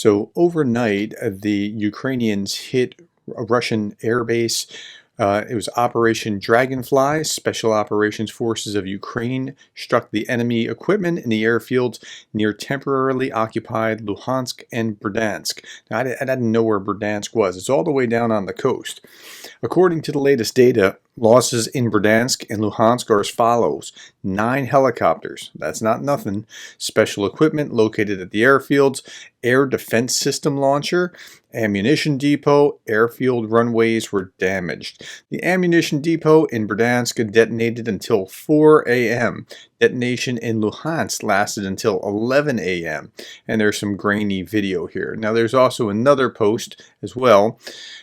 So overnight, the Ukrainians hit a Russian airbase. It was Operation Dragonfly. Special Operations Forces of Ukraine struck the enemy equipment in the airfields near temporarily occupied Luhansk and Berdiansk. Now, I didn't know where Berdiansk was. It's all the way down on the coast. According to the latest data, losses in Berdiansk and Luhansk are as follows: 9 helicopters, that's not nothing, special equipment located at the airfields, air defense system launcher, ammunition depot, airfield runways were damaged. The ammunition depot in Berdiansk detonated until 4 a.m. Detonation in Luhansk lasted until 11 a.m. And there's some grainy video here. Now there's also another post as well.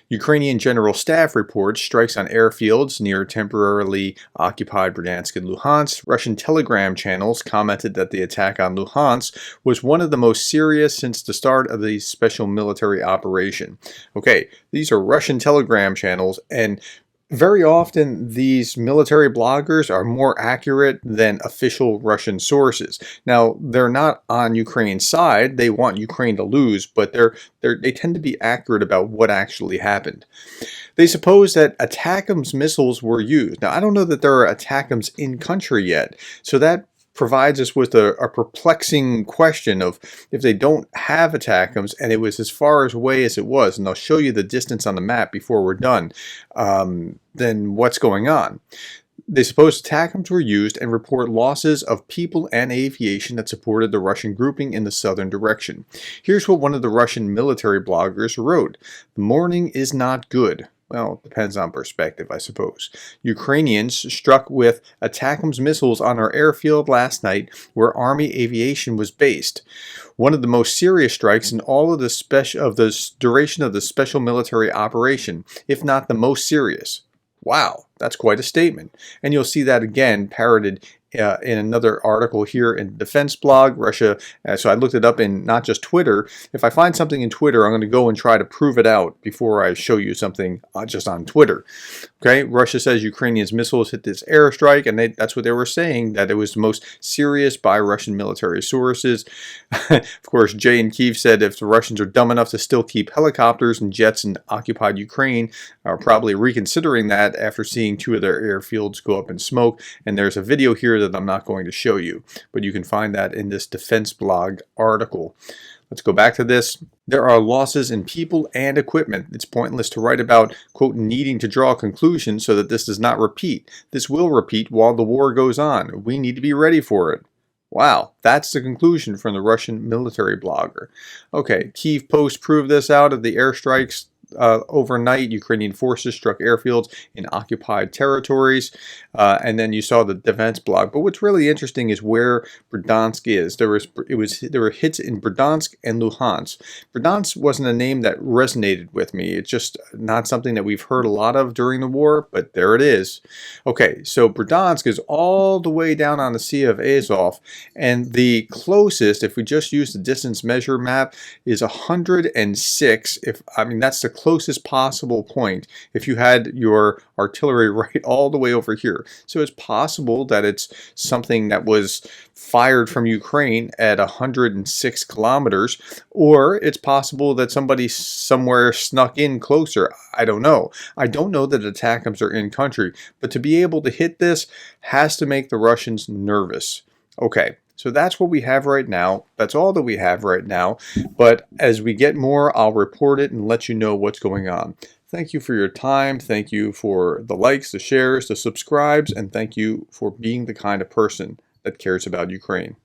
Ukrainian General Staff reports strikes on airfields near temporarily occupied Berdiansk and Luhansk. Russian telegram channels commented that the attack on Luhansk was one of the most serious since the start of the special military operation. Okay, these are Russian telegram channels, and very often these military bloggers are more accurate than official Russian sources. Now, they're not on Ukraine's side. They want Ukraine to lose, but they tend to be accurate about what actually happened. They suppose that ATACMS missiles were used. Now, I don't know that there are ATACMS in country yet, so that provides us with a perplexing question of, if they don't have ATACMS and it was as far away as it was, and I'll show you the distance on the map before we're done, then what's going on? They suppose ATACMS were used and report losses of people and aviation that supported the Russian grouping in the southern direction. Here's what one of the Russian military bloggers wrote: "The morning is not good." Well, it depends on perspective, I suppose. Ukrainians struck with ATACMS missiles on our airfield last night where Army aviation was based. One of the most serious strikes in all of the duration of the special military operation, if not the most serious. Wow, that's quite a statement. And you'll see that again parroted in another article here in the defense blog, Russia. So I looked it up in not just Twitter. If I find something in Twitter, I'm going to go and try to prove it out before I show you something just on Twitter. Okay, Russia says Ukrainians' missiles hit this airstrike, and that's what they were saying, that it was the most serious by Russian military sources. Of course, Jay in Kyiv said if the Russians are dumb enough to still keep helicopters and jets in occupied Ukraine, are probably reconsidering that after seeing 2 of their airfields go up in smoke. And there's a video here that I'm not going to show you, but you can find that in this defense blog article. Let's go back to this. There are losses in people and equipment. It's pointless to write about, quote, needing to draw conclusions so that this does not repeat. This will repeat while the war goes on. We need to be ready for it. Wow, that's the conclusion from the Russian military blogger. Okay, Kyiv Post proved this out of the airstrikes. Overnight, Ukrainian forces struck airfields in occupied territories, and then you saw the defense blog. But what's really interesting is where Berdiansk is. There were hits in Berdiansk and Luhansk. Berdiansk wasn't a name that resonated with me. It's just not something that we've heard a lot of during the war, but there it is. Okay, so Berdiansk is all the way down on the Sea of Azov, and the closest, if we just use the distance measure map, is 106. That's the closest possible point if you had your artillery right all the way over here. So it's possible that it's something that was fired from Ukraine at 106 kilometers, or it's possible that somebody somewhere snuck in closer. I don't know. I don't know that ATACMS are in country, but to be able to hit this has to make the Russians nervous. Okay. So that's what we have right now. That's all that we have right now. But as we get more, I'll report it and let you know what's going on. Thank you for your time. Thank you for the likes, the shares, the subscribes, and thank you for being the kind of person that cares about Ukraine.